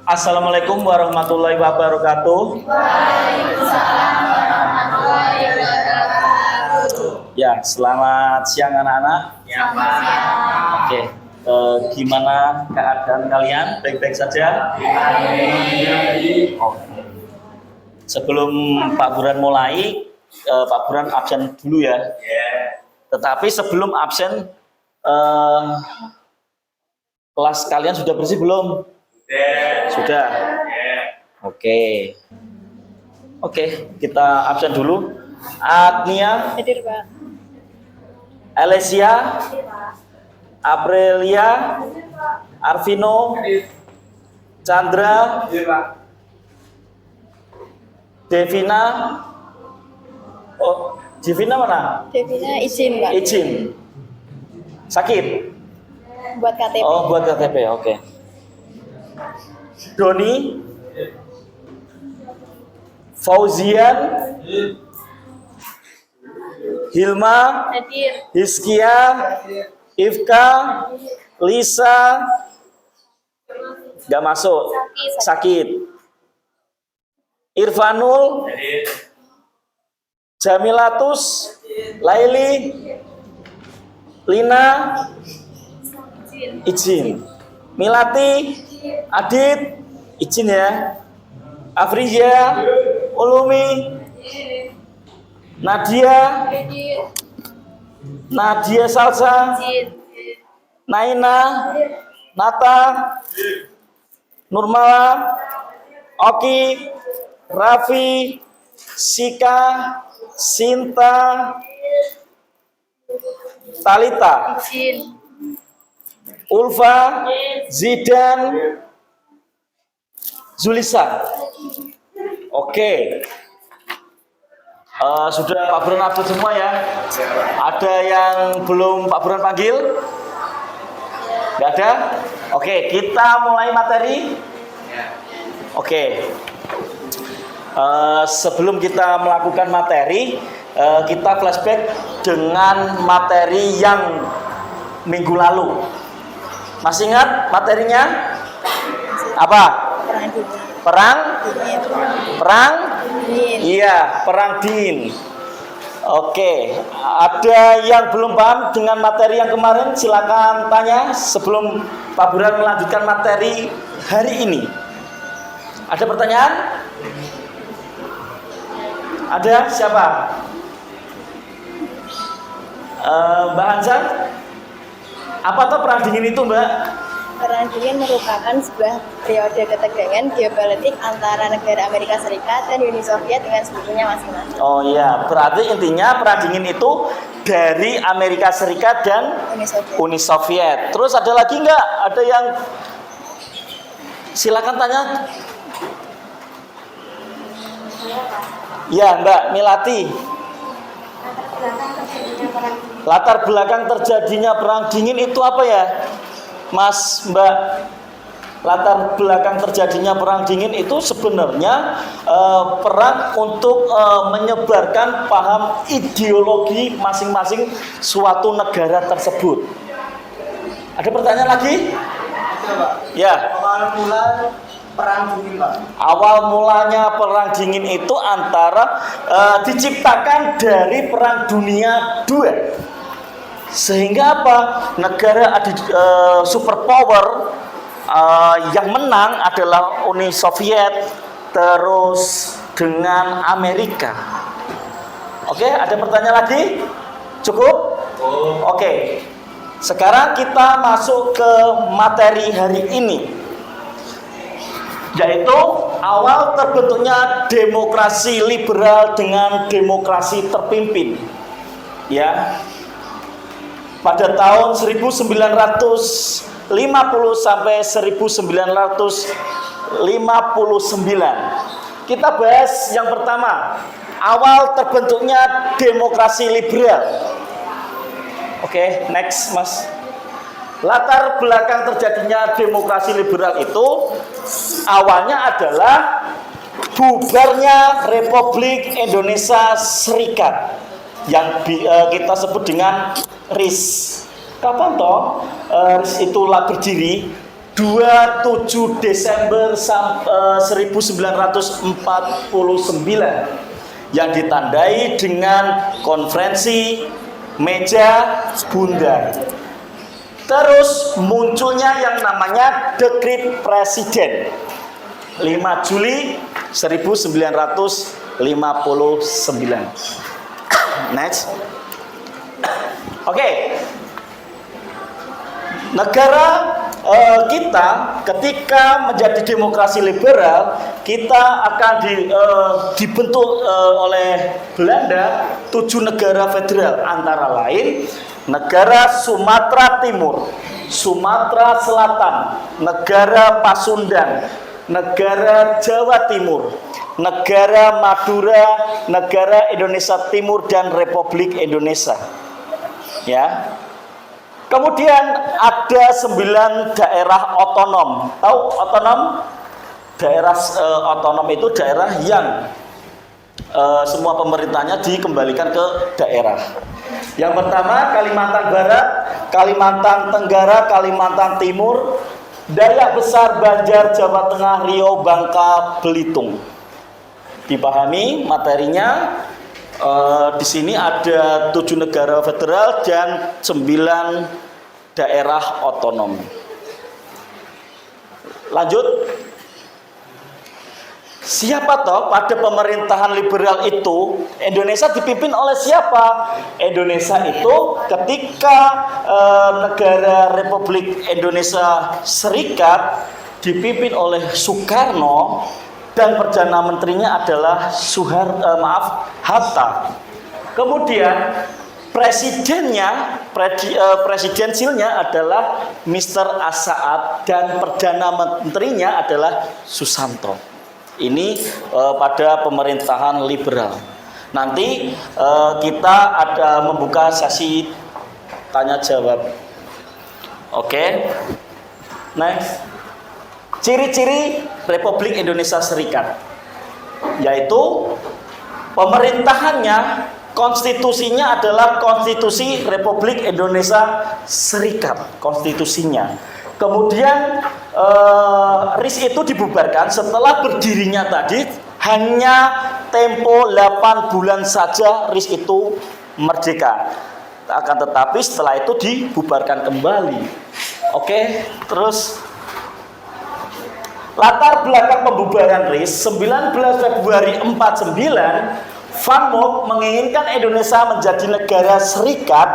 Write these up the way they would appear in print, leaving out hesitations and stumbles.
Assalamualaikum warahmatullahi wabarakatuh. Waalaikumsalam warahmatullahi wabarakatuh. Ya, selamat siang anak-anak. Selamat siang. Oke, gimana keadaan kalian? Baik-baik saja? Oke. Sebelum Pak Buran mulai, Pak Buran absen dulu ya. Tetapi sebelum absen, kelas kalian sudah bersih belum? Sudah. Oke. Oke, kita absen dulu. Agnia, Hadir, Pak. Alessia, Aprilia, Arvino, Chandra, Devina. Oh, Devina mana? Devina izin, Pak. Izin. Sakit? Buat KTP. Oh, buat KTP, oke. Doni, Fauzian, Hilma, Hadir. Hizkia, Ifka, Lisa, nggak masuk, sakit. Irfanul, Jamilatus, Laili, Lina, izin. Milati, Adit, izin ya. Afrizia, Ulumi, Nadia, Hadir. Nadia Salsa, Izin. Naina, Nata, Nurmala, Oki, Raffi, Sika, Sinta, Talita, Izin. Ulfa, Zidan, Zulisa. Oke. Sudah Pak Buran update semua ya? Ada yang belum Pak Buran panggil? Nggak ada? Oke, kita mulai materi. Oke. Sebelum kita melakukan materi, kita flashback dengan materi yang minggu lalu. Masih ingat materinya? Apa? Perang dunia. Perang? Dingin. Perang? Dingin. Iya, perang dingin. Oke, ada yang belum paham dengan materi yang kemarin? Silakan tanya sebelum Pak Buran melanjutkan materi hari ini. Ada pertanyaan? Ada siapa? Mbak Hansa? Apa tuh perang dingin itu, Mbak? Perang dingin merupakan sebuah periode ketegangan geopolitik antara negara Amerika Serikat dan Uni Soviet dengan sekutunya masing-masing. Oh iya, berarti intinya perang dingin itu dari Amerika Serikat dan Uni Soviet. Terus ada lagi nggak? Ada yang silakan tanya. Ya, Mbak Milati. Latar belakang terjadinya perang dingin itu apa ya, Mas, Mbak? Latar belakang terjadinya perang dingin itu sebenarnya perang untuk menyebarkan paham ideologi masing-masing suatu negara tersebut. Ada pertanyaan lagi? Ya. Awal mula perang dingin, Pak. Awal mulanya perang dingin itu diciptakan dari Perang Dunia II. Sehingga apa? Negara superpower yang menang adalah Uni Soviet, terus dengan Amerika. Oke, ada pertanyaan lagi? Cukup? Oke. Sekarang kita masuk ke materi hari ini, yaitu awal terbentuknya demokrasi liberal dengan demokrasi terpimpin. Ya. Pada tahun 1950 sampai 1959. Kita bahas yang pertama, awal terbentuknya demokrasi liberal. Oke, next, Mas. Latar belakang terjadinya demokrasi liberal itu awalnya adalah bubarnya Republik Indonesia Serikat yang kita sebut dengan RIS. Kapan toh RIS itulah berdiri? 27 Desember 1949 yang ditandai dengan konferensi meja bundar. Terus munculnya yang namanya Dekrit Presiden 5 Juli 1959. Next. Oke. Negara kita ketika menjadi demokrasi liberal, kita akan dibentuk oleh Belanda 7 negara federal, antara lain negara Sumatera Timur, Sumatera Selatan, negara Pasundan, negara Jawa Timur, negara Madura, negara Indonesia Timur, dan Republik Indonesia. Ya. Kemudian ada 9 daerah otonom. Tahu otonom? Daerah otonom itu daerah yang semua pemerintahnya dikembalikan ke daerah. Yang pertama Kalimantan Barat, Kalimantan Tenggara, Kalimantan Timur, Dayak Besar, Banjar, Jawa Tengah, Riau, Bangka, Belitung. Dipahami materinya? Di sini ada 7 negara federal dan 9 daerah otonom. Lanjut. Siapa toh pada pemerintahan liberal itu Indonesia dipimpin oleh siapa? Indonesia itu ketika negara Republik Indonesia Serikat dipimpin oleh Soekarno dan Perdana Menterinya adalah Hatta. Kemudian presidensialnya adalah Mr. Assaat dan Perdana Menterinya adalah Susanto. Ini pada pemerintahan liberal. Nanti kita ada membuka sesi tanya jawab. Oke. Next. Ciri-ciri Republik Indonesia Serikat, yaitu pemerintahannya, konstitusinya adalah Konstitusi Republik Indonesia Serikat, konstitusinya. Kemudian RIS itu dibubarkan setelah berdirinya tadi hanya tempo 8 bulan saja RIS itu merdeka. Akan tetapi setelah itu dibubarkan kembali. Oke, terus latar belakang pembubaran RIS 19 Februari 49, Van Mook menginginkan Indonesia menjadi negara serikat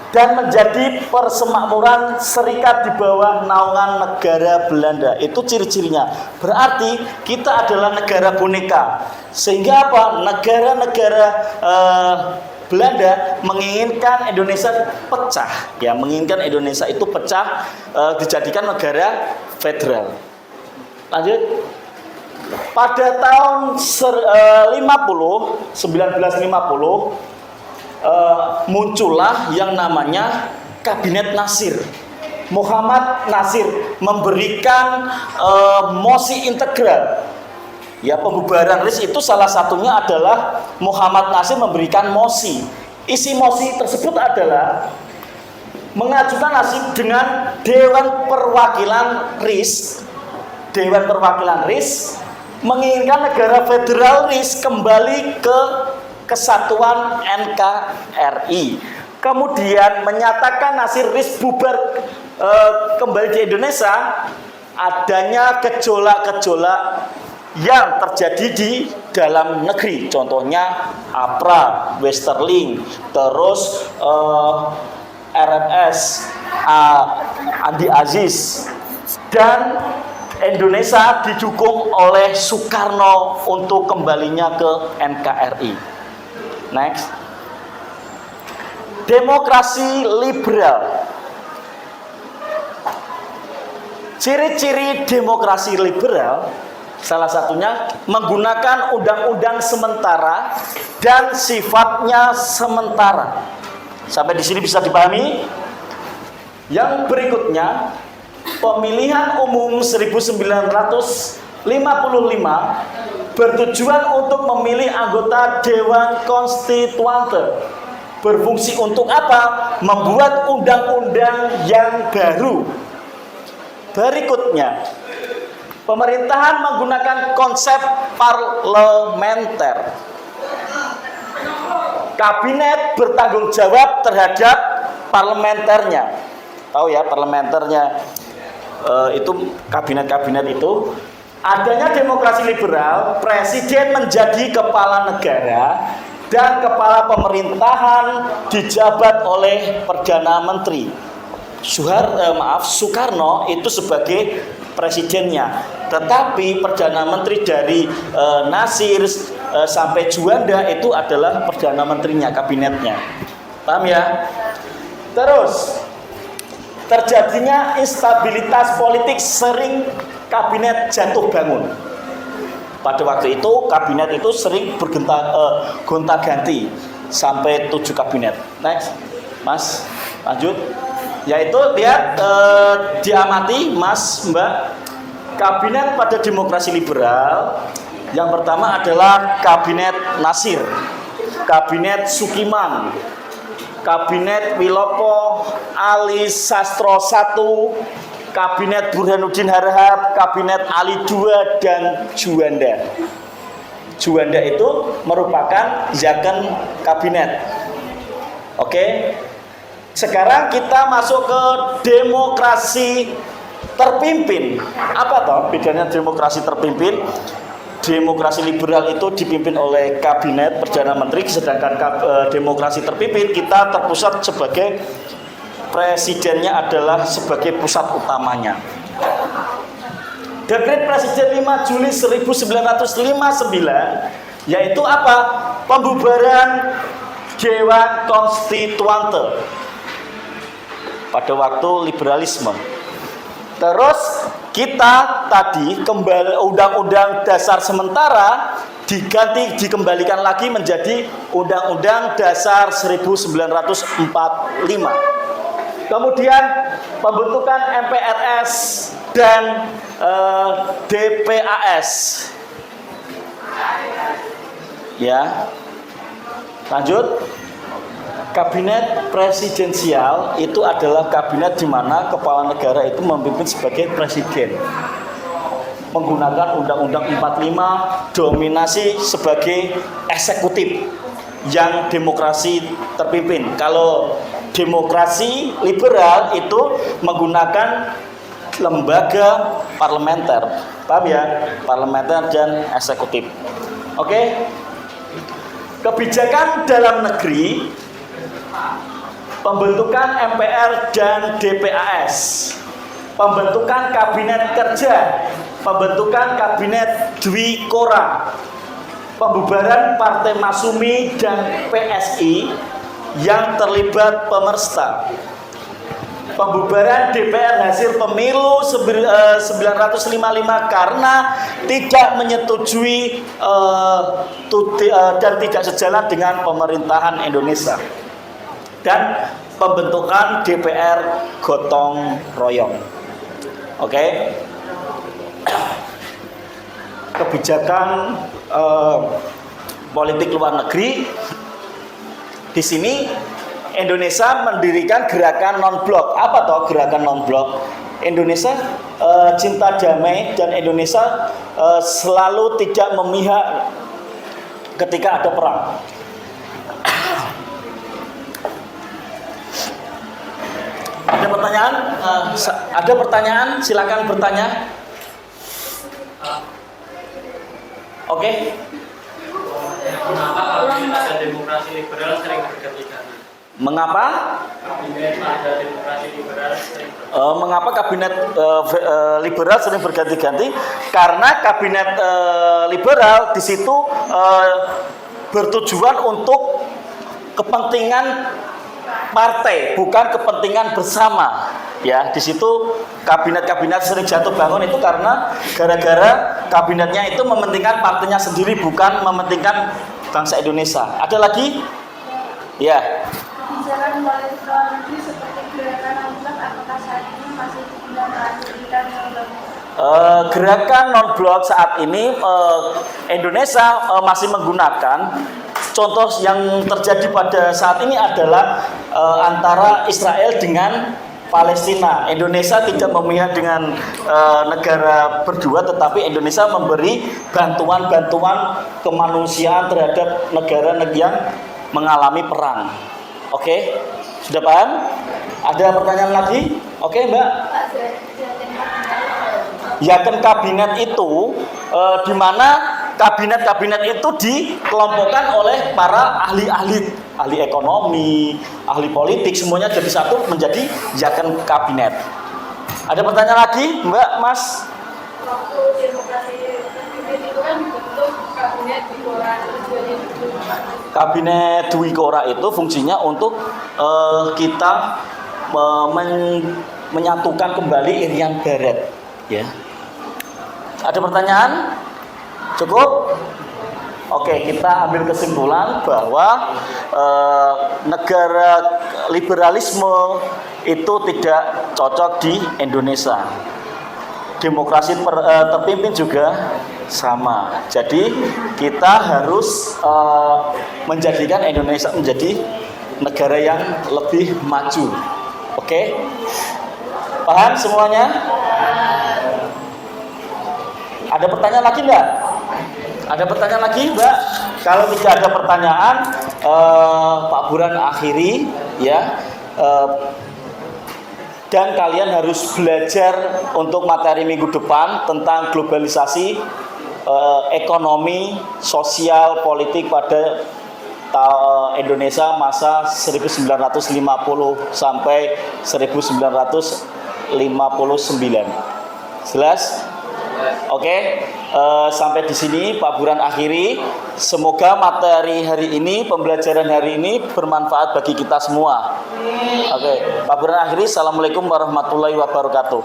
dan menjadi persemakmuran serikat di bawah naungan negara Belanda. Itu ciri-cirinya. Berarti kita adalah negara boneka. Sehingga apa? Negara-negara Belanda menginginkan Indonesia pecah. Ya, menginginkan Indonesia itu pecah, dijadikan negara federal. Lanjut. Pada tahun 1950 muncullah yang namanya Kabinet Nasir. Muhammad Nasir memberikan mosi integral. Ya, pembubaran RIS itu salah satunya adalah Muhammad Nasir memberikan mosi. Isi mosi tersebut adalah mengajukan nasib dengan Dewan Perwakilan RIS. Dewan Perwakilan RIS menginginkan negara federal RIS kembali ke kesatuan NKRI. Kemudian menyatakan nasib RIS bubar kembali di Indonesia adanya gejolak-gejolak yang terjadi di dalam negeri. Contohnya APRA, Westerling, terus RMS, Andi Aziz, dan Indonesia didukung oleh Soekarno untuk kembalinya ke NKRI. Next. Demokrasi liberal. Ciri-ciri demokrasi liberal salah satunya menggunakan undang-undang sementara dan sifatnya sementara. Sampai di sini bisa dipahami? Yang berikutnya, pemilihan umum 1955 bertujuan untuk memilih anggota Dewan Konstituante. Berfungsi untuk apa? Membuat undang-undang yang baru. Berikutnya, pemerintahan menggunakan konsep parlementer. Kabinet bertanggung jawab terhadap parlementernya. Tahu ya, parlementernya itu kabinet-kabinet itu. Adanya demokrasi liberal, presiden menjadi kepala negara dan kepala pemerintahan dijabat oleh Perdana Menteri. Soekarno itu sebagai presidennya, tetapi Perdana Menteri dari Nasir sampai Juanda itu adalah Perdana Menterinya, kabinetnya. Paham ya? Terus terjadinya instabilitas politik, sering kabinet jatuh bangun. Pada waktu itu kabinet itu sering gonta-ganti sampai 7 kabinet. Next, Mas, lanjut. Yaitu lihat diamati, Mas, Mbak, kabinet pada demokrasi liberal. Yang pertama adalah kabinet Nasir, kabinet Sukiman, kabinet Wilopo, Ali Sastro I, kabinet Burhanuddin Harahap, kabinet Ali II, dan Juanda. Juanda itu merupakan second kabinet. Oke. Sekarang kita masuk ke demokrasi terpimpin. Apa toh bedanya demokrasi terpimpin? Demokrasi liberal itu dipimpin oleh kabinet Perdana Menteri, sedangkan demokrasi terpimpin kita terpusat sebagai presidennya adalah sebagai pusat utamanya. Dekret Presiden 5 Juli 1959 yaitu apa? Pembubaran Dewan Konstituante pada waktu liberalisme. Terus kita tadi kembali Undang-Undang Dasar sementara dikembalikan lagi menjadi Undang-Undang Dasar 1945. Kemudian pembentukan MPRS dan DPAS. Ya. Lanjut. Kabinet presidensial itu adalah kabinet di mana kepala negara itu memimpin sebagai presiden. Menggunakan Undang-Undang 45, dominasi sebagai eksekutif yang demokrasi terpimpin. Kalau demokrasi liberal itu menggunakan lembaga parlementer. Paham ya? Parlementer dan eksekutif. Oke? Kebijakan dalam negeri, pembentukan MPR dan DPAS, pembentukan kabinet kerja, pembentukan kabinet Dwikora, pembubaran Partai Masyumi dan PSI yang terlibat pemersta, pembubaran DPR hasil pemilu 1955 karena tidak menyetujui dan tidak sejalan dengan pemerintahan Indonesia, dan pembentukan DPR gotong royong. Oke. Kebijakan politik luar negeri. Di sini Indonesia mendirikan gerakan non-blok. Apa toh gerakan non-blok? Indonesia cinta damai dan Indonesia selalu tidak memihak ketika ada perang. Ada pertanyaan? Ada pertanyaan? Silakan bertanya. Oke. Mengapa kabinet ada demokrasi liberal sering berganti-ganti? Mengapa? Kabinet ada demokrasi liberal sering mengapa kabinet liberal sering berganti-ganti? Karena kabinet liberal di situ bertujuan untuk kepentingan partai, bukan kepentingan bersama. Ya, di situ kabinet-kabinet sering jatuh bangun itu karena gara-gara kabinetnya itu mementingkan partainya sendiri, bukan mementingkan bangsa Indonesia. Ada lagi? Ya. Kebijakan politik luar negeri seperti gerakan non-blok apakah saat ini masih digunakan gerakan non-blok saat ini Indonesia masih menggunakan. Contoh yang terjadi pada saat ini adalah antara Israel dengan Palestina. Indonesia tidak memihak dengan negara berdua, tetapi Indonesia memberi bantuan-bantuan kemanusiaan terhadap negara yang mengalami perang. Oke, sudah paham? Ada pertanyaan lagi? Oke, Mbak. Yakin kabinet itu di mana kabinet-kabinet itu dikelompokkan oleh para ahli-ahli, ahli ekonomi, ahli politik, semuanya jadi satu menjadi yakin kabinet. Ada pertanyaan lagi, Mbak, Mas? Waktu demokrasi itu kan dibentuk kabinet di Korea. Kabinet Dwi Kora itu fungsinya untuk kita menyatukan kembali Irian Barat, ya. Ada pertanyaan? Cukup? Oke, kita ambil kesimpulan bahwa negara liberalisme itu tidak cocok di Indonesia. Demokrasi terpimpin juga sama. Jadi kita harus menjadikan Indonesia menjadi negara yang lebih maju. Oke? Paham semuanya? Ada pertanyaan lagi enggak? Ada pertanyaan lagi, Mbak? Kalau tidak ada pertanyaan, Pak Buran akhiri, ya. Dan kalian harus belajar untuk materi minggu depan tentang globalisasi, ekonomi, sosial, politik pada Indonesia masa 1950 sampai 1959. Jelas? Oke, sampai di sini Pak Buran akhiri. Semoga materi hari ini, pembelajaran hari ini bermanfaat bagi kita semua. Oke, Pak Buran akhiri. Assalamualaikum warahmatullahi wabarakatuh.